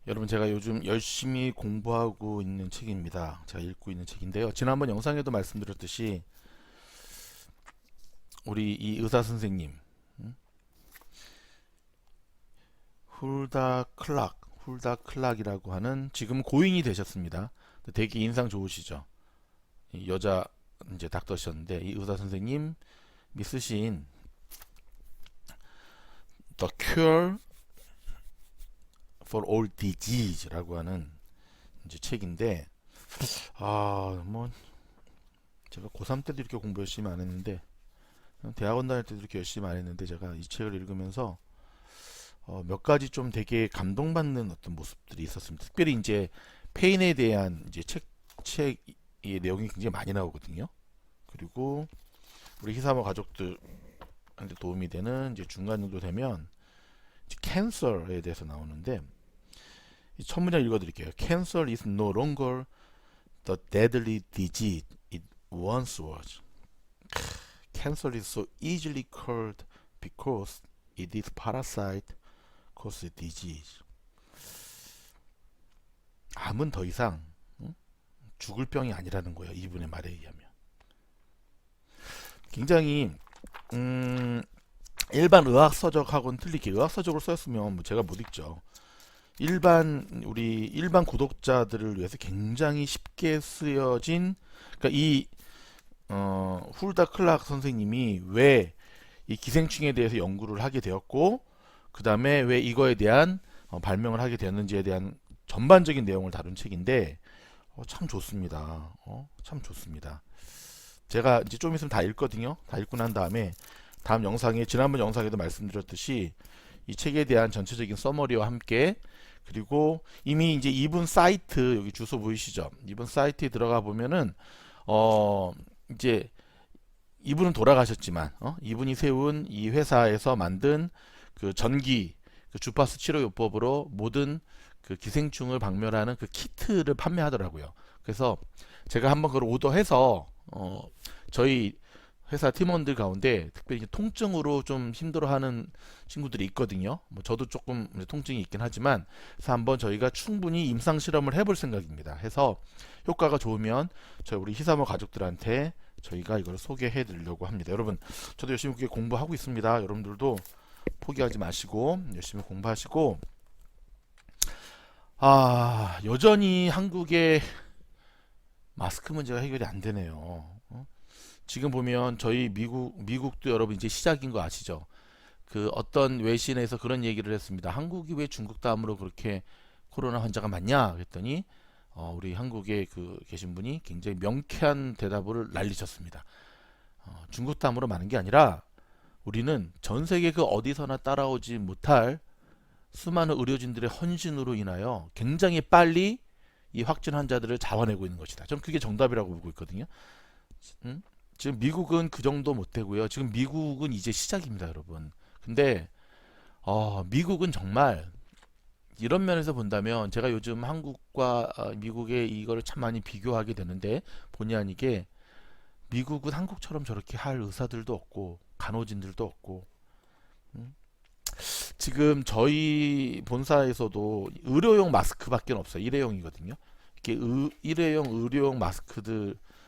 여러분, 제가 요즘 열심히 공부하고 있는 책입니다. 제가 읽고 있는 책인데요. 지난번 영상에도 말씀드렸듯이 우리 이 의사 선생님, 훌다 클락이라고 하는, 지금 고인이 되셨습니다. 되게 인상 좋으시죠? 이 여자 이제 닥터셨는데, 이 의사 선생님이 쓰신 The Cure for All Disease라고 하는 이제 책인데, 뭐 제가 고3 때도 이렇게 공부 열심히 안 했는데, 대학원 다닐 때도 이렇게 열심히 안 했는데, 제가 이 책을 읽으면서 몇 가지 좀 되게 감동받는 어떤 모습들이 있었습니다. 특별히 이제 페인에 대한 이제 책의 내용이 굉장히 많이 나오거든요. 그리고 우리 히사모 가족들한테 도움이 되는 이제 중간 정도 되면 이제 캔서에 대해서 나오는데, 이 첫 문장 읽어드릴게요. Cancer is no longer the deadly disease it once was. Cancer is so easily cured because it is parasite caused disease. 암은 더 이상 죽을 병이 아니라는 거예요. 이분의 말에 의하면. 굉장히 일반 의학 서적하고는 틀리게, 의학 서적을 썼으면 뭐 제가 못 읽죠. 우리 일반 구독자들을 위해서 굉장히 쉽게 쓰여진, 그러니까 이 훌다 클락 선생님이 왜 이 기생충에 대해서 연구를 하게 되었고, 그 다음에 왜 이거에 대한 발명을 하게 되었는지에 대한 전반적인 내용을 다룬 책인데, 참 좋습니다. 참 좋습니다. 제가 이제 좀 있으면 다 읽거든요. 다 읽고 난 다음에 다음 영상에, 지난번 영상에도 말씀드렸듯이 이 책에 대한 전체적인 서머리와 함께, 그리고 이미 이제 이분 사이트, 여기 주소 보이시죠? 이분 사이트에 들어가 보면은 이제 이분은 돌아가셨지만 이분이 세운 이 회사에서 만든 그 전기, 그 주파수 치료요법으로 모든 그 기생충을 박멸하는 그 키트를 판매하더라고요. 그래서 제가 한번 그걸 오더해서 저희 회사 팀원들 가운데 특별히 이제 통증으로 좀 힘들어하는 친구들이 있거든요. 뭐 저도 조금 통증이 있긴 하지만, 그래서 한번 저희가 충분히 임상 실험을 해볼 생각입니다. 해서 효과가 좋으면 저희 우리 히사모 가족들한테 저희가 이걸 소개해 드리려고 합니다. 여러분, 저도 열심히 공부하고 있습니다. 여러분들도 포기하지 마시고 열심히 공부하시고, 여전히 한국의 마스크 문제가 해결이 안 되네요. 지금 보면 저희 미국도 여러분 이제 시작인 거 아시죠? 그 어떤 외신에서 그런 얘기를 했습니다. 한국이 왜 중국 다음으로 그렇게 코로나 환자가 많냐 그랬더니, 우리 한국에 그 계신 분이 굉장히 명쾌한 대답을 날리셨습니다. 중국 다음으로 많은 게 아니라 우리는 전 세계 그 어디서나 따라오지 못할 수많은 의료진들의 헌신으로 인하여 굉장히 빨리 이 확진 환자들을 잡아내고 있는 것이다. 저는 그게 정답이라고 보고 있거든요. 지금 미국은 그 정도 못 되고요. 지금 미국은 이제 시작입니다, 여러분. 근데 미국은 정말 이런 면에서 본다면, 제가 요즘 한국과 미국의 이거를 참 많이 비교하게 되는데, 본의 아니게 미국은 한국처럼 저렇게 할 의사들도 없고 간호진들도 없고, 음, 지금 저희 본사에서도 의료용 마스크밖에 없어요. 일회용이거든요. 이렇게 일회용 의료용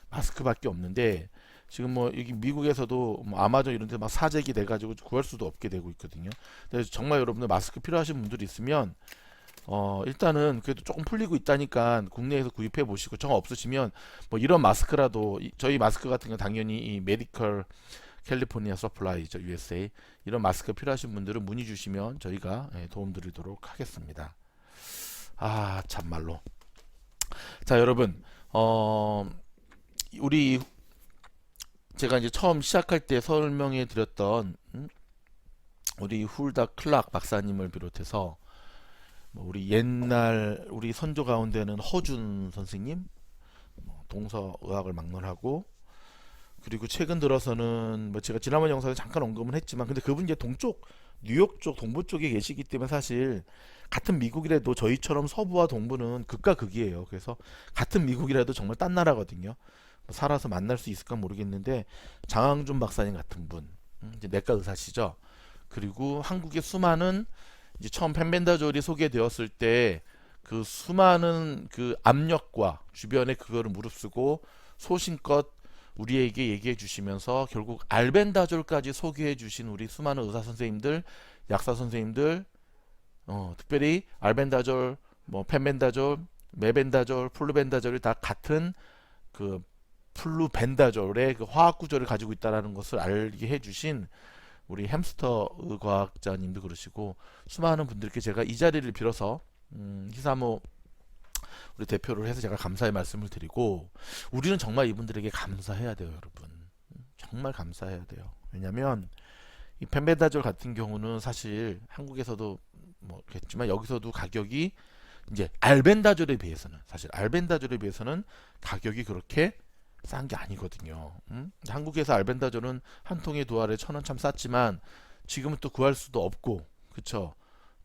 마스크밖에 없는데, 지금 뭐 여기 미국에서도 뭐 아마존 이런 데 막 사재기 돼 가지고 구할 수도 없게 되고 있거든요. 그래서 정말 여러분들 마스크 필요하신 분들이 있으면 일단은 그래도 조금 풀리고 있다니까 국내에서 구입해 보시고, 정 없으시면 뭐 이런 마스크라도, 저희 마스크 같은 건 당연히 이 메디컬 캘리포니아 서플라이죠, USA. 이런 마스크 필요하신 분들은 문의 주시면 저희가 도움 드리도록 하겠습니다. 참말로. 자, 여러분, 우리 제가 이제 처음 시작할 때 설명해 드렸던 우리 훌다 클락 박사님을 비롯해서 뭐 우리 옛날 우리 선조 가운데는 허준 선생님, 동서의학을 막론하고, 그리고 최근 들어서는 뭐 제가 지난번 영상에 잠깐 언급은 했지만, 근데 그분 이제 동쪽, 뉴욕 쪽 동부 쪽에 계시기 때문에 사실 같은 미국이라도 저희처럼 서부와 동부는 극과 극이에요. 그래서 같은 미국이라도 정말 딴 나라거든요. 뭐 살아서 만날 수 있을까 모르겠는데, 장항준 박사님 같은 분, 이제 내과 의사시죠. 그리고 한국의 수많은, 이제 처음 펜벤다졸이 소개되었을 때 그 수많은 그 압력과 주변에 그거를 무릅쓰고 소신껏 우리에게 얘기해 주시면서 결국 알벤다졸까지 소개해 주신 우리 수많은 의사 선생님들, 약사 선생님들, 특별히 알벤다졸, 뭐 펜벤다졸, 메벤다졸, 플루벤다졸이 다 같은 그 플루벤다졸의 그 화학 구조를 가지고 있다라는 것을 알게 해주신 우리 햄스터 과학자님도 그러시고 수많은 분들께 제가 이 자리를 빌어서 히사모 우리 대표를 해서 제가 감사의 말씀을 드리고 우리는 정말 이분들에게 감사해야 돼요, 여러분. 정말 감사해야 돼요. 왜냐하면 이 펜베다졸 같은 경우는 사실 한국에서도 뭐 겠지만 여기서도 가격이 이제 알벤다졸에 비해서는 사실 알벤다졸에 비해서는 가격이 그렇게 싼 게 아니거든요. 한국에서 알벤다졸은 한 통에 두 알에 1,000원 참 쌌지만 지금은 또 구할 수도 없고 그쵸?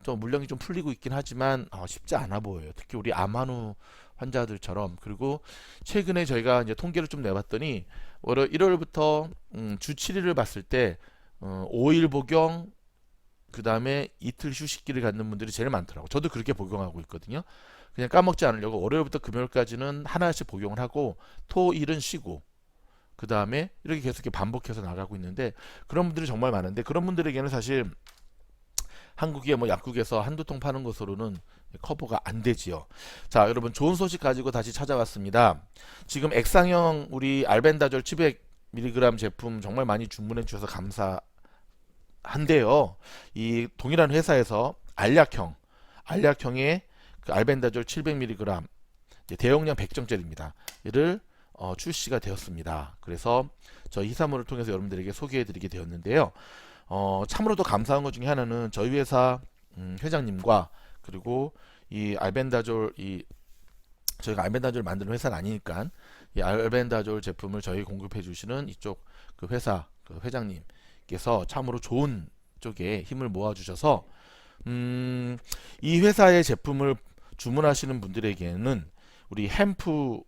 좀 물량이 좀 풀리고 있긴 하지만 쉽지 않아 보여요. 특히 우리 암환우 환자들처럼. 그리고 최근에 저희가 이제 통계를 좀 내봤더니 1월부터 주 7일을 봤을 때 5일 복용 그 다음에 이틀 휴식기를 갖는 분들이 제일 많더라고. 저도 그렇게 복용하고 있거든요. 그냥 까먹지 않으려고 월요일부터 금요일까지는 하나씩 복용을 하고 토일은 쉬고 그 다음에 이렇게 계속 이렇게 반복해서 나가고 있는데 그런 분들이 정말 많은데 그런 분들에게는 사실 한국의 뭐 약국에서 한두 통 파는 것으로는 커버가 안 되지요. 자, 여러분 좋은 소식 가지고 다시 찾아왔습니다. 지금 액상형 우리 알벤다졸 700mg 제품 정말 많이 주문해 주셔서 감사한데요. 이 동일한 회사에서 알약형의 그 알벤다졸 700mg 대용량 100정짜리입니다. 이를 출시가 되었습니다. 그래서 저희 히사모를 통해서 여러분들에게 소개해 드리게 되었는데요. 참으로도 감사한 것 중에 하나는 저희 회사 회장님과 그리고 이 알벤다졸 저희가 알벤다졸 만드는 회사는 아니니까 이 알벤다졸 제품을 저희 공급해 주시는 이쪽 그 회사 그 회장님께서 참으로 좋은 쪽에 힘을 모아 주셔서 이 회사의 제품을 주문하시는 분들에게는 우리 햄프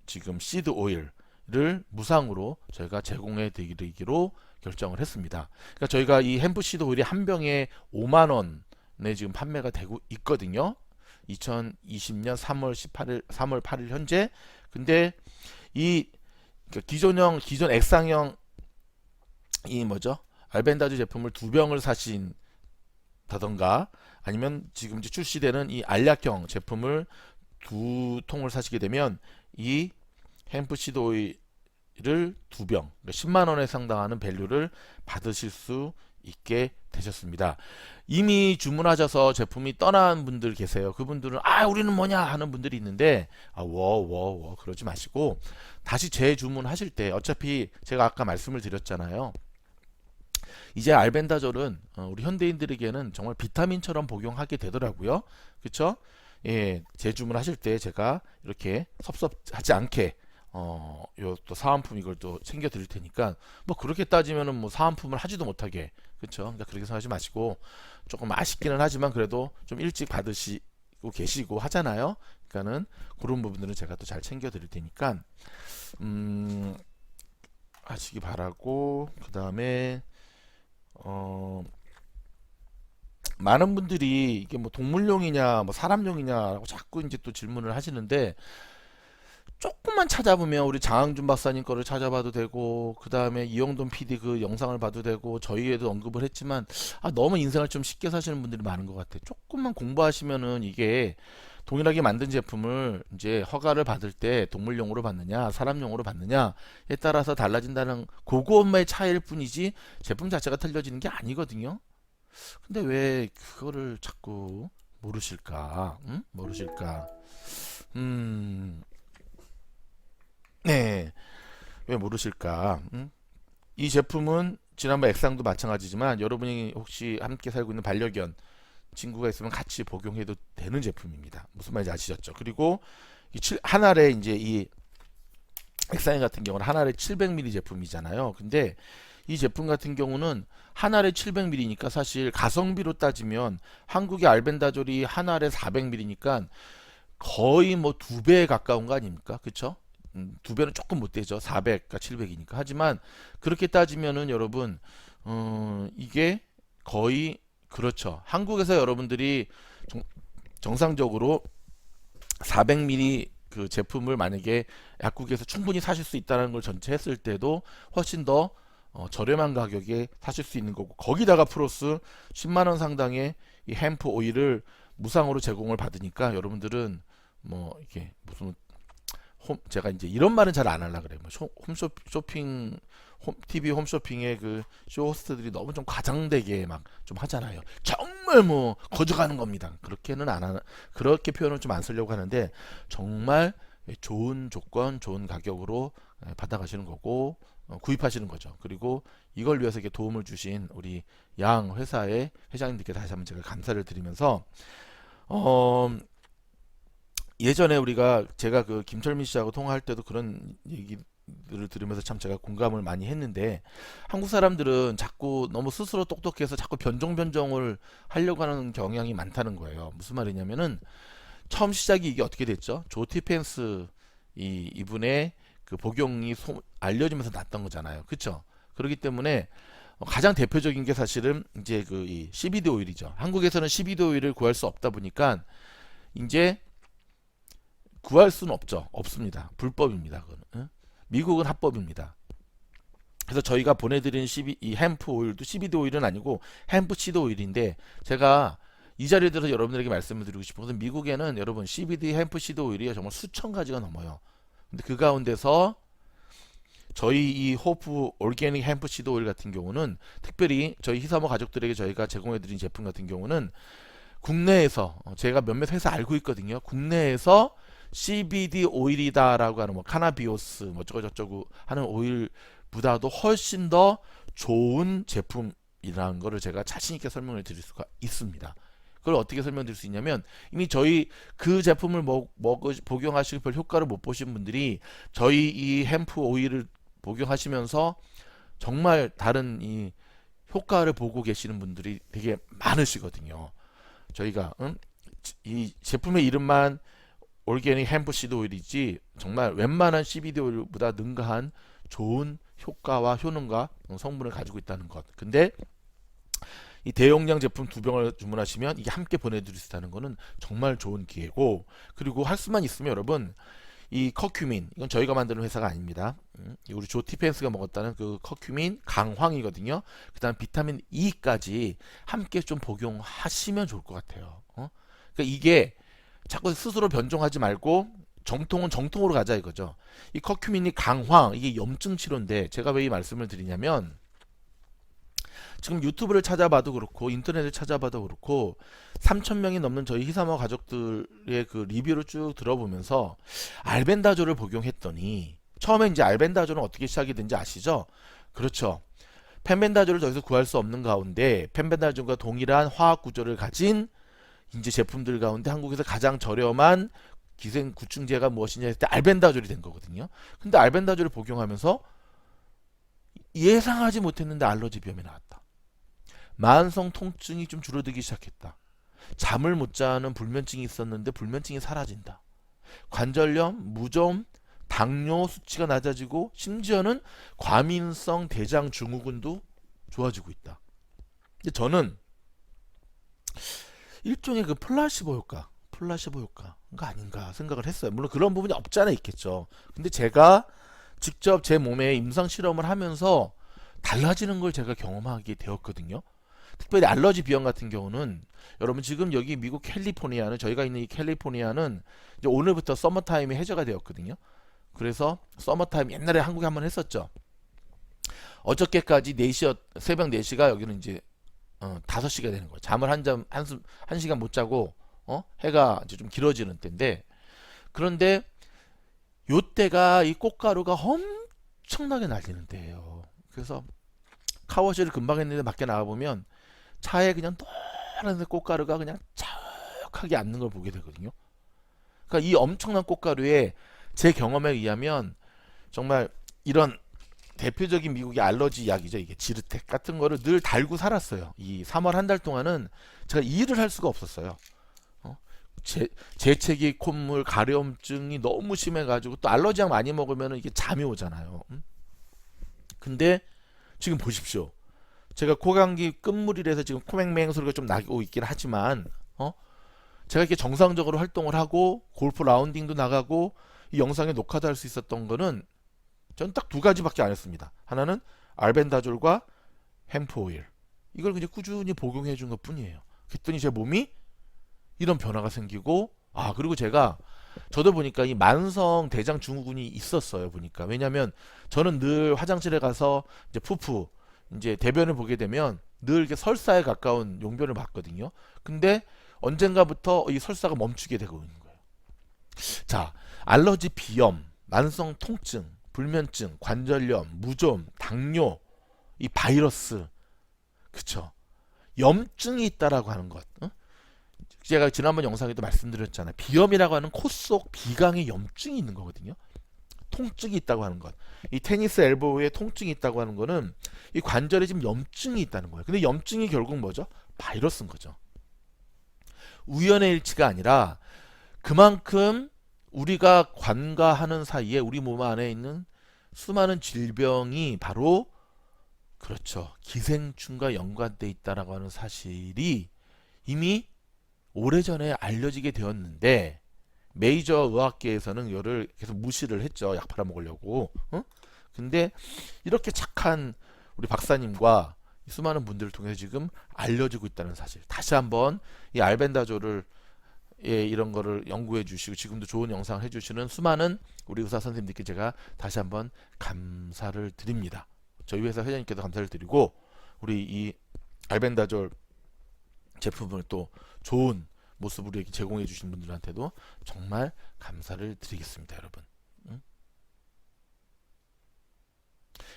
지금 시드 오일을 무상으로 저희가 제공해 드리기로 결정을 했습니다. 그러니까 저희가 이 햄프 시드 오일이 한 병에 5만 원에 지금 판매가 되고 있거든요. 2020년 3월 8일 현재. 근데 이 그러니까 기존 액상형 이 뭐죠? 알벤다졸 제품을 두 병을 사신다던가 아니면 지금 이제 출시되는 이 알약형 제품을 두 통을 사시게 되면 이 햄프시드 오일을 두 병, 그러니까 10만 원에 상당하는 밸류를 받으실 수 있게 되셨습니다. 이미 주문하셔서 제품이 떠난 분들 계세요. 그분들은 우리는 뭐냐 하는 분들이 있는데 그러지 마시고 다시 재주문하실 때 어차피 제가 아까 말씀을 드렸잖아요. 이제 알벤다졸은 우리 현대인들에게는 정말 비타민처럼 복용하게 되더라고요. 그쵸? 예, 재주문하실 때 제가 이렇게 섭섭하지 않게 요 또 사은품 이걸 또 챙겨 드릴 테니까 뭐 그렇게 따지면은 뭐 사은품을 하지도 못하게 그쵸? 그러니까 그렇게 생각하지 마시고 조금 아쉽기는 하지만 그래도 좀 일찍 받으시고 계시고 하잖아요. 그러니까는 그런 부분들은 제가 또 잘 챙겨 드릴 테니까 하시기 바라고 그 다음에 많은 분들이 이게 뭐 동물용이냐 뭐 사람용이냐라고 자꾸 이제 또 질문을 하시는데 조금만 찾아보면 우리 장항준 박사님 거를 찾아봐도 되고 그 다음에 이영돈 PD 그 영상을 봐도 되고 저희에도 언급을 했지만 너무 인생을 좀 쉽게 사시는 분들이 많은 것 같아요. 조금만 공부하시면은 이게 동일하게 만든 제품을 이제 허가를 받을 때 동물용으로 받느냐 사람용으로 받느냐에 따라서 달라진다는 그것만의 차이일 뿐이지 제품 자체가 틀려지는 게 아니거든요. 근데 왜 그거를 자꾸 모르실까? 모르실까? 네, 왜 모르실까? 이 제품은 지난번 액상도 마찬가지지만 여러분이 혹시 함께 살고 있는 반려견 친구가 있으면 같이 복용해도 되는 제품입니다. 무슨 말인지 아시겠죠? 그리고 한 알에 이제 이 액상인 같은 경우는 한 알에 700ml 제품이잖아요. 근데 이 제품 같은 경우는 한 알에 700ml니까 사실 가성비로 따지면 한국의 알벤다졸이 한 알에 400ml니까 거의 뭐 2배에 가까운 거 아닙니까? 그쵸? 2배는 조금 못 되죠. 400과 700이니까. 하지만 그렇게 따지면은 여러분 이게 거의 그렇죠. 한국에서 여러분들이 정상적으로 400ml 그 제품을 만약에 약국에서 충분히 사실 수 있다는 걸 전제했을 때도 훨씬 더 저렴한 가격에 사실 수 있는 거고, 거기다가 플러스 10만 원 상당의 이 햄프 오일을 무상으로 제공을 받으니까 여러분들은 뭐 이게 무슨 제가 이제 이런 말은 잘 안 하려 그래요. 뭐 홈쇼핑 TV 홈쇼핑의 그 쇼호스트들이 너무 좀 과장되게 막 좀 하잖아요. 정말 뭐 거저가는 겁니다. 그렇게는 안 하나, 그렇게 표현을 좀 안 쓰려고 하는데, 정말 좋은 조건, 좋은 가격으로 받아가시는 거고, 구입하시는 거죠. 그리고 이걸 위해서 이렇게 도움을 주신 우리 양 회사의 회장님들께 다시 한번 제가 감사를 드리면서, 어, 예전에 제가 그 김철민 씨하고 통화할 때도 그런 얘기들을 들으면서 참 제가 공감을 많이 했는데, 한국 사람들은 자꾸 너무 스스로 똑똑해서 자꾸 변종을 하려고 하는 경향이 많다는 거예요. 무슨 말이냐면은, 처음 시작이 이게 어떻게 됐죠? 조티펜스 이분의 그 복용이 알려지면서 났던 거잖아요. 그쵸? 그렇기 때문에 가장 대표적인 게 사실은 이제 그 이 CBD 오일이죠. 한국에서는 CBD 오일을 구할 수 없다 보니까 이제 구할 수는 없죠. 없습니다. 불법입니다. 그거는. 응? 미국은 합법입니다. 그래서 저희가 보내드린 이 햄프 오일도 CBD 오일은 아니고 햄프 시드 오일인데, 제가 이 자리에 들어서 여러분들에게 말씀을 드리고 싶은 것은, 미국에는 여러분 CBD 햄프 시드 오일이 정말 수천 가지가 넘어요. 근데 그 가운데서 저희 이 호프 올게닉 햄프 시드 오일 같은 경우는, 특별히 저희 히사모 가족들에게 저희가 제공해드린 제품 같은 경우는 국내에서 제가 몇몇 회사 알고 있거든요. 국내에서 CBD 오일이다라고 하는 뭐 카나비오스 뭐 저쩌고 하는 오일보다도 훨씬 더 좋은 제품이라는 거를 제가 자신 있게 설명을 드릴 수가 있습니다. 그걸 어떻게 설명드릴 수 있냐면, 이미 저희 그 제품을 복용하시고 별 효과를 못 보신 분들이 저희 이 햄프 오일을 복용하시면서 정말 다른 이 효과를 보고 계시는 분들이 되게 많으시거든요. 저희가 이 제품의 이름만 올게닉 햄프 시드 오일이지, 정말 웬만한 CBD 오일보다 능가한 좋은 효과와 효능과 성분을 가지고 있다는 것. 근데 이 대용량 제품 2병을 주문하시면 이게 함께 보내드릴 수 있다는 거는 정말 좋은 기회고, 그리고 할 수만 있으면 여러분, 이 커큐민, 이건 저희가 만드는 회사가 아닙니다. 우리 조티펜스가 먹었다는 그 커큐민 강황이거든요. 그 다음 비타민 E까지 함께 좀 복용하시면 좋을 것 같아요. 그러니까 이게 자꾸 스스로 변종하지 말고 정통은 정통으로 가자 이거죠. 이 커큐민이 강황, 이게 염증 치료인데, 제가 왜 이 말씀을 드리냐면, 지금 유튜브를 찾아봐도 그렇고 인터넷을 찾아봐도 그렇고 3,000명이 넘는 저희 히사마 가족들의 그 리뷰를 쭉 들어보면서, 알벤다졸을 복용했더니, 처음에 이제 알벤다졸은 어떻게 시작이 된지 아시죠? 그렇죠. 펜벤다졸을 저기서 구할 수 없는 가운데 펜벤다졸과 동일한 화학 구조를 가진 이제 제품들 가운데 한국에서 가장 저렴한 기생 구충제가 무엇이냐 했을 때 알벤다졸이 된 거거든요. 근데 알벤다졸을 복용하면서 예상하지 못했는데 알러지 비염이 나왔다. 만성 통증이 좀 줄어들기 시작했다. 잠을 못 자는 불면증이 있었는데 불면증이 사라진다. 관절염, 무좀, 당뇨 수치가 낮아지고 심지어는 과민성 대장 증후군도 좋아지고 있다. 근데 저는 일종의 그 플라시보 효과가 아닌가 생각을 했어요. 물론 그런 부분이 없지 않아 있겠죠. 근데 제가 직접 제 몸에 임상 실험을 하면서 달라지는 걸 제가 경험하게 되었거든요. 특별히 알러지 비염 같은 경우는, 여러분 지금 여기 미국 캘리포니아는, 저희가 있는 이 캘리포니아는 이제 오늘부터 서머타임이 해제가 되었거든요. 그래서 서머타임 옛날에 한국에 한번 했었죠. 어저께까지 4시, 새벽 4시가 여기는 이제 5시가 되는 거예요. 잠을 한 시간 못 자고 해가 이제 좀 길어지는 때인데, 그런데 요때가 이 꽃가루가 엄청나게 날리는 때예요. 그래서 카워시를 금방 했는데 밖에 나와보면 차에 그냥 노란색 꽃가루가 그냥 자욱하게 앉는 걸 보게 되거든요. 그러니까 이 엄청난 꽃가루에, 제 경험에 의하면 정말 이런 대표적인 미국의 알러지 약이죠. 이게 지르텍 같은 거를 늘 달고 살았어요. 이 3월 한 달 동안은 제가 일을 할 수가 없었어요. 재채기, 콧물, 가려움증이 너무 심해가지고, 또 알러지 약 많이 먹으면 이게 잠이 오잖아요. 근데 지금 보십시오. 제가 코감기 끝물이라서 지금 코맹맹 소리가 좀 나고 있긴 하지만, 제가 이렇게 정상적으로 활동을 하고 골프 라운딩도 나가고 이 영상에 녹화도 할 수 있었던 거는 전 딱 두 가지밖에 안 했습니다. 하나는 알벤다졸과 햄프 오일, 이걸 그냥 꾸준히 복용해 준 것 뿐이에요. 그랬더니 제 몸이 이런 변화가 생기고, 그리고 저도 보니까 이 만성 대장 증후군이 있었어요. 보니까. 왜냐면 저는 늘 화장실에 가서 이제 푸푸 이제 대변을 보게 되면 늘 이렇게 설사에 가까운 용변을 봤거든요. 근데 언젠가부터 이 설사가 멈추게 되고 있는 거예요. 자, 알러지, 비염, 만성 통증, 불면증, 관절염, 무좀, 당뇨, 이 바이러스, 그쵸? 염증이 있다라고 하는 것. 어? 제가 지난번 영상에도 말씀드렸잖아요. 비염이라고 하는 코 속 비강에 염증이 있는 거거든요. 통증이 있다고 하는 것. 이 테니스 엘보우에 통증이 있다고 하는 거는 이 관절에 지금 염증이 있다는 거예요. 근데 염증이 결국 뭐죠? 바이러스인 거죠. 우연의 일치가 아니라 그만큼 우리가 관가하는 사이에 우리 몸 안에 있는 수많은 질병이 바로, 그렇죠, 기생충과 연관돼 있다라고 하는 사실이 이미 오래전에 알려지게 되었는데 메이저 의학계에서는 이거를 계속 무시를 했죠. 약 팔아먹으려고. 근데 이렇게 착한 우리 박사님과 수많은 분들을 통해서 지금 알려지고 있다는 사실. 다시 한번 이 알벤다졸을, 이런 거를 연구해 주시고 지금도 좋은 영상을 해주시는 수많은 우리 의사 선생님들께 제가 다시 한번 감사를 드립니다. 저희 회사 회장님께도 감사를 드리고, 우리 이 알벤다졸 제품을 또 좋은 모습으로 이렇게 제공해 주신 분들한테도 정말 감사를 드리겠습니다, 여러분.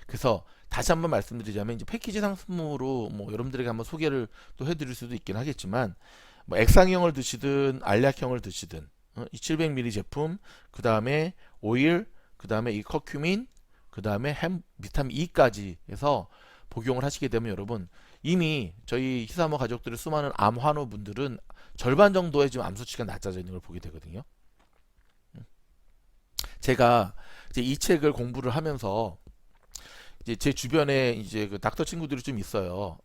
그래서 다시 한번 말씀드리자면 이제 패키지 상품으로 뭐 여러분들에게 한번 소개를 또 해드릴 수도 있긴 하겠지만, 뭐 액상형을 드시든 알약형을 드시든 이 700ml 제품, 그 다음에 오일, 그 다음에 이 커큐민, 그 다음에 비타민 E까지 해서 복용을 하시게 되면 여러분, 이미 저희 히사모 가족들의 수많은 암 환우분들은 절반 정도의 지금 암 수치가 낮아져 있는 걸 보게 되거든요. 제가 이제 이 책을 공부를 하면서 이제 제 주변에 이제 그 닥터 친구들이 좀 있어요.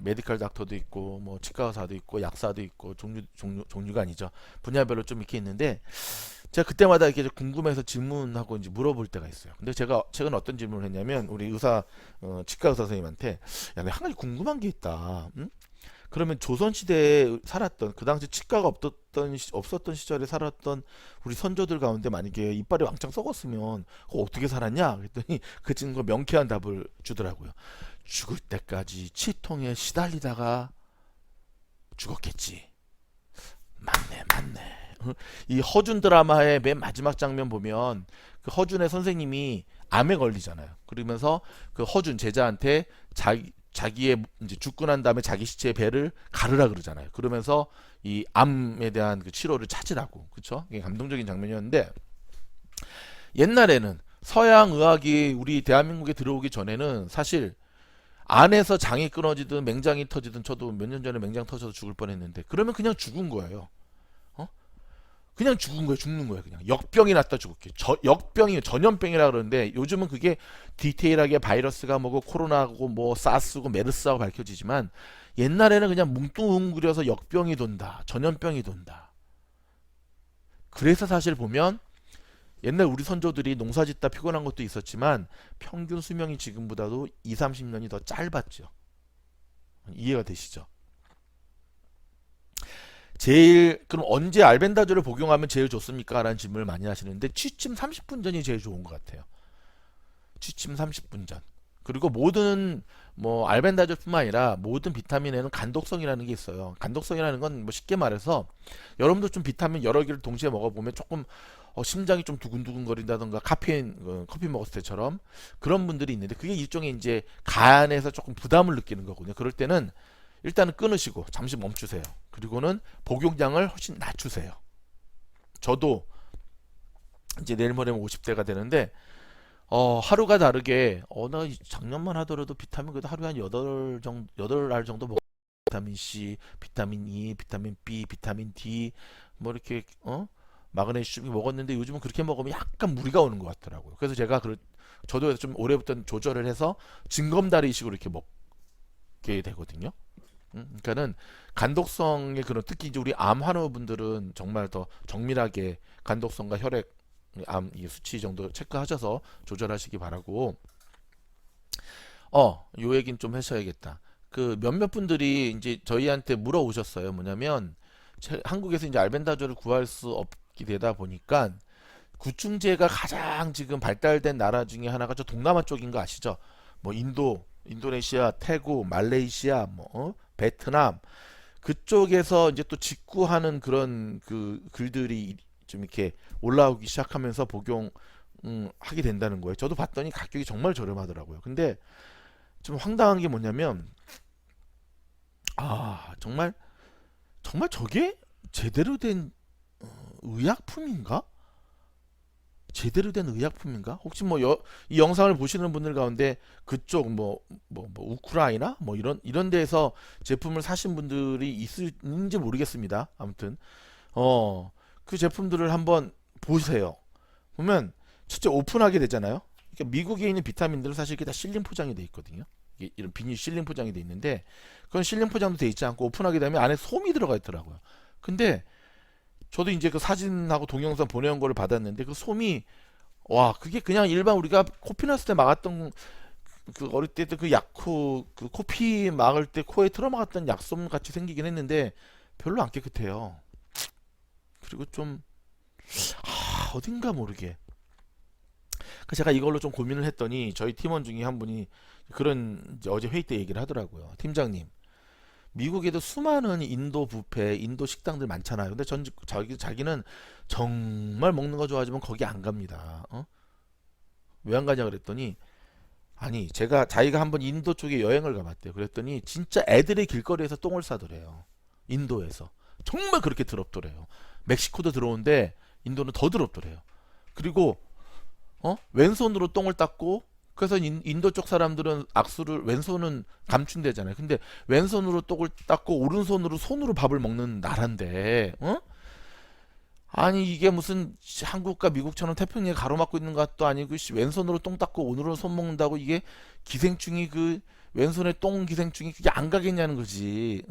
메디컬 닥터도 있고 뭐 치과 의사도 있고 약사도 있고 종류가 아니죠. 분야별로 좀 이렇게 있는데, 제가 그때마다 이렇게 궁금해서 질문하고 이제 물어볼 때가 있어요. 근데 제가 최근 어떤 질문을 했냐면, 우리 치과 의사 선생님한테, 야, 내가 한 가지 궁금한 게 있다. 그러면 조선시대에 살았던, 그 당시 치과가 없었던 시절에 살았던 우리 선조들 가운데 만약에 이빨이 왕창 썩었으면 그거 어떻게 살았냐? 그랬더니 그 친구가 명쾌한 답을 주더라고요. 죽을 때까지 치통에 시달리다가 죽었겠지. 맞네, 맞네. 이 허준 드라마의 맨 마지막 장면 보면 그 허준의 선생님이 암에 걸리잖아요. 그러면서 그 허준 제자한테 자기의 이제 죽고 난 다음에 자기 시체의 배를 가르라 그러잖아요. 그러면서 이 암에 대한 그 치료를 찾으라고. 그렇죠? 이게 감동적인 장면이었는데, 옛날에는 서양 의학이 우리 대한민국에 들어오기 전에는 사실 안에서 장이 끊어지든 맹장이 터지든, 저도 몇 년 전에 맹장 터져서 죽을 뻔했는데, 그러면 그냥 죽은 거예요. 그냥 죽은 거예요. 죽는 거예요. 그냥 역병이 났다 죽을게. 역병이 전염병이라 그러는데, 요즘은 그게 디테일하게 바이러스가 뭐고 코로나고 뭐 사스고 메르스하고 밝혀지지만, 옛날에는 그냥 뭉뚱그려서 역병이 돈다, 전염병이 돈다. 그래서 사실 보면 옛날 우리 선조들이 농사짓다 피곤한 것도 있었지만 평균 수명이 지금보다도 2, 30년이 더 짧았죠. 이해가 되시죠? 그럼 언제 알벤다졸을 복용하면 제일 좋습니까? 라는 질문을 많이 하시는데, 취침 30분 전이 제일 좋은 것 같아요. 취침 30분 전. 그리고 모든 뭐 알벤다졸뿐만 아니라 모든 비타민에는 간독성이라는 게 있어요. 간독성이라는 건 뭐 쉽게 말해서, 여러분도 좀 비타민 여러 개를 동시에 먹어보면 조금 심장이 좀 두근두근 거린다던가, 커피 먹었을 때처럼 그런 분들이 있는데, 그게 일종의 이제 간에서 조금 부담을 느끼는 거거든요. 그럴 때는 일단은 끊으시고 잠시 멈추세요. 그리고는 복용량을 훨씬 낮추세요. 저도 이제 내일 모레면 50대가 되는데, 하루가 다르게, 나 작년만 하더라도 비타민 그래도 하루에 한 8알 정도 먹, 비타민 C, 비타민 E, 비타민 B, 비타민 D, 뭐 이렇게, 마그네슘이 먹었는데, 요즘은 그렇게 먹으면 약간 무리가 오는 것 같더라고요. 그래서 저도 좀 올해부터 조절을 해서 징검다리식으로 이렇게 먹게 되거든요. 그러니까는 간독성의 그런 특히 이제 우리 암 환우분들은 정말 더 정밀하게 간독성과 혈액 암 이 수치 정도 체크하셔서 조절하시기 바라고. 요 얘기는 좀 하셔야겠다. 그 몇몇 분들이 이제 저희한테 물어오셨어요. 뭐냐면 한국에서 이제 알벤다조를 구할 수 없게 되다 보니까 구충제가 가장 지금 발달된 나라 중에 하나가 저 동남아 쪽인 거 아시죠? 뭐 인도네시아, 태국, 말레이시아, 베트남 그쪽에서 이제 또 직구하는 그런 그 글들이 좀 이렇게 올라오기 시작하면서 복용 하게 된다는 거예요. 저도 봤더니 가격이 정말 저렴하더라고요. 근데 좀 황당한 게 뭐냐면 정말 정말 저게 제대로 된 의약품인가? 제대로 된 의약품인가? 혹시 뭐 이 영상을 보시는 분들 가운데 그쪽 뭐 우크라이나 뭐 이런 데에서 제품을 사신 분들이 있는지 모르겠습니다. 아무튼 그 제품들을 한번 보세요. 보면 첫째 오픈하게 되잖아요. 그러니까 미국에 있는 비타민들은 사실 이게 다 실링 포장이 돼 있거든요. 이게 이런 비닐 실링 포장이 돼 있는데 그건 실링 포장도 돼 있지 않고 오픈하게 되면 안에 솜이 들어가 있더라고요. 근데 저도 이제 그 사진하고 동영상 보내온 거를 받았는데 그 솜이 와 그게 그냥 일반 우리가 코피 났을 때 막았던 그 어릴 때 그 약코 그 코피 막을 때 코에 틀어 막았던 약솜 같이 생기긴 했는데 별로 안 깨끗해요. 그리고 좀 어딘가 모르게 제가 이걸로 좀 고민을 했더니 저희 팀원 중에 한 분이 그런 이제 어제 회의 때 얘기를 하더라고요. 팀장님, 미국에도 수많은 인도 뷔페, 인도 식당들 많잖아요. 근데 자기는 정말 먹는 거 좋아하지만 거기 안 갑니다. 왜 안 가냐 그랬더니 아니 자기가 한번 인도 쪽에 여행을 가봤대요. 그랬더니 진짜 애들의 길거리에서 똥을 싸더래요. 인도에서 정말 그렇게 더럽더래요. 멕시코도 더러운데 인도는 더 더럽더래요. 그리고 왼손으로 똥을 닦고 그래서 인도 쪽 사람들은 악수를 왼손은 감춘대잖아요. 근데 왼손으로 똥을 닦고 오른손으로 손으로 밥을 먹는 나라인데 아니 이게 무슨 한국과 미국처럼 태평양에 가로막고 있는 것도 아니고 왼손으로 똥 닦고 오늘은 손 먹는다고 이게 기생충이 그 왼손에 똥 기생충이 그게 안 가겠냐는 거지.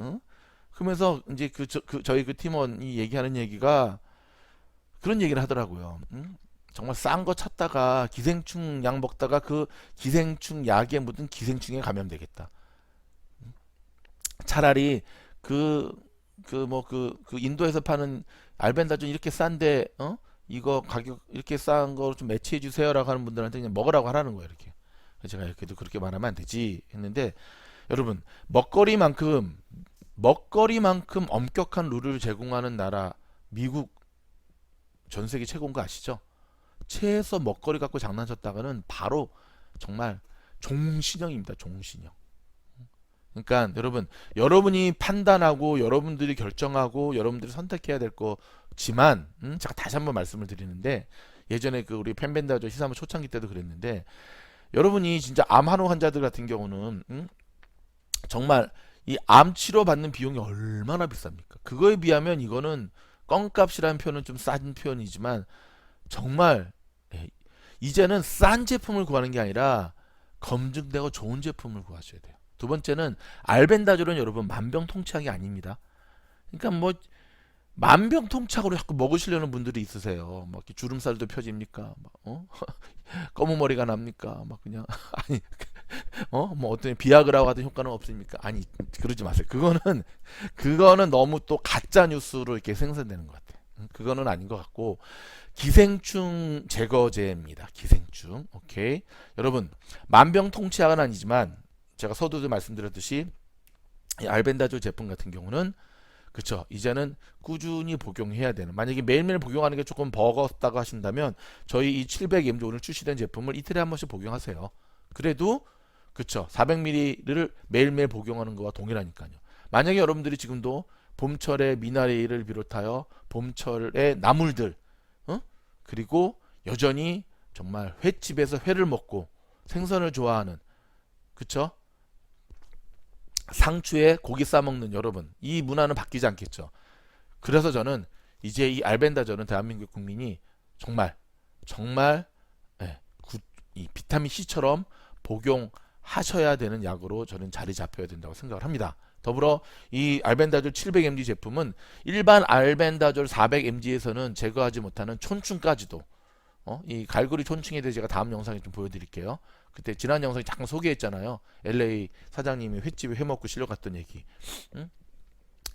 그러면서 이제 저희 그 팀원이 얘기하는 얘기가 그런 얘기를 하더라고요. 정말 싼 거 찾다가 기생충 약 먹다가 그 기생충 약에 묻은 기생충에 감염되겠다. 차라리 그 인도에서 파는 알벤다존 이렇게 싼데 이거 가격 이렇게 싼 거 좀 매치해 주세요라고 하는 분들한테 그냥 먹으라고 하라는 거예요 이렇게. 그래서 제가 그래도 그렇게 말하면 안 되지 했는데 여러분 먹거리만큼 엄격한 룰을 제공하는 나라 미국 전 세계 최고인 거 아시죠? 채에서 먹거리 갖고 장난쳤다가는 바로 정말 종신형입니다. 종신형. 그러니까 여러분이 판단하고 여러분들이 결정하고 여러분들이 선택해야 될 거지만 제가 다시 한번 말씀을 드리는데 예전에 그 우리 펜벤다조 시사무 초창기 때도 그랬는데 여러분이 진짜 암 환우 환자들 같은 경우는 정말 이 암 치료 받는 비용이 얼마나 비쌉니까? 그거에 비하면 이거는 껌값이라는 표현은 좀 싼 표현이지만 정말 이제는 싼 제품을 구하는 게 아니라 검증되고 좋은 제품을 구하셔야 돼요. 두 번째는 알벤다졸은 여러분 만병통치약이 아닙니다. 그러니까 뭐 만병통치약으로 자꾸 먹으시려는 분들이 있으세요. 막 이렇게 주름살도 펴집니까? 검은 머리가 납니까? 막 그냥 아니 뭐 어떤 비아그라와 같은 효과는 없습니까? 아니 그러지 마세요. 그거는 너무 또 가짜 뉴스로 이렇게 생산되는 것 같아요. 그거는 아닌 것 같고 기생충 제거제입니다. 기생충. 오케이. 여러분 만병통치약은 아니지만 제가 서두에 말씀드렸듯이 이 알벤다졸 제품 같은 경우는 그쵸 이제는 꾸준히 복용해야 되는 만약에 매일매일 복용하는 게 조금 버겁다고 하신다면 저희 이 700mg 오늘 출시된 제품을 이틀에 한 번씩 복용하세요. 그래도 그쵸 400ml를 매일매일 복용하는 거와 동일하니까요. 만약에 여러분들이 지금도 봄철에 미나리를 비롯하여 봄철의 나물들 그리고 여전히 정말 횟집에서 회를 먹고 생선을 좋아하는 그쵸 상추에 고기 싸먹는 여러분 이 문화는 바뀌지 않겠죠. 그래서 저는 이제 이 알벤다졸은 대한민국 국민이 정말 이 비타민 C처럼 복용하셔야 되는 약으로 저는 자리 잡혀야 된다고 생각을 합니다. 더불어 이 알벤다졸 700mg 제품은 일반 알벤다졸 400mg에서는 제거하지 못하는 촌충까지도 이 갈고리 촌충에 대해 제가 다음 영상에 좀 보여드릴게요. 그때 지난 영상에 잠깐 소개했잖아요. LA 사장님이 횟집에 회 먹고 실려갔던 얘기. 응?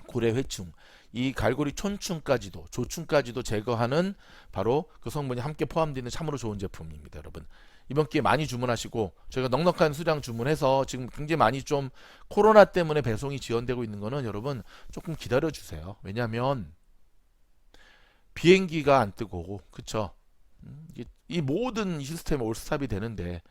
고래 회충, 이 갈고리 촌충까지도 조충까지도 제거하는 바로 그 성분이 함께 포함되어 있는 참으로 좋은 제품입니다. 여러분 이번 기회에 많이 주문하시고, 저희가 넉넉한 수량 주문해서 지금 굉장히 많이 좀 코로나 때문에 배송이 지연되고 있는 거는 여러분 조금 기다려 주세요. 왜냐하면 비행기가 안 뜨고, 그쵸? 이 모든 시스템이 올스탑이 되는데,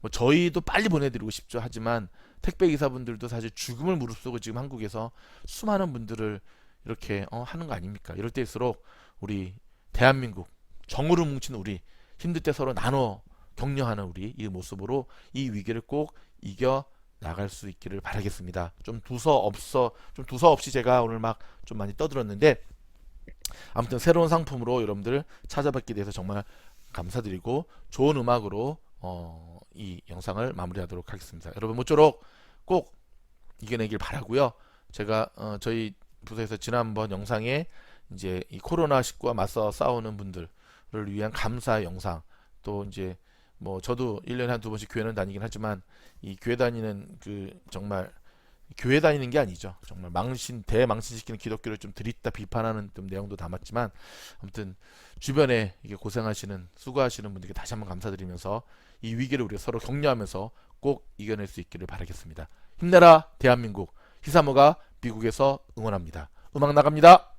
뭐 저희도 빨리 보내드리고 싶죠. 하지만 택배 기사분들도 사실 죽음을 무릅쓰고 지금 한국에서 수많은 분들을 이렇게 하는 거 아닙니까? 이럴 때일수록 우리 대한민국 정으로 뭉친 우리, 힘들 때 서로 나눠 격려하는 우리 이 모습으로 이 위기를 꼭 이겨 나갈 수 있기를 바라겠습니다. 좀 두서없이 제가 오늘 막 좀 많이 떠들었는데, 아무튼 새로운 상품으로 여러분들 찾아뵙게 돼서 정말 감사드리고, 좋은 음악으로 이 영상을 마무리하도록 하겠습니다. 여러분 모쪼록 꼭 이겨내길 바라고요. 제가 저희 부서에서 지난번 영상에 이제 이 코로나19와 맞서 싸우는 분들을 위한 감사 영상, 또 이제 뭐 저도 1년에 한 두 번씩 교회는 다니긴 하지만, 이 교회 다니는 그 정말 교회 다니는 게 아니죠. 정말 대망신시키는 기독교를 좀 드립다 비판하는 좀 내용도 담았지만, 아무튼 주변에 이게 고생하시는 수고하시는 분들께 다시 한번 감사드리면서 이 위기를 우리가 서로 격려하면서 꼭 이겨낼 수 있기를 바라겠습니다. 힘내라 대한민국. 히사모가 미국에서 응원합니다. 음악 나갑니다.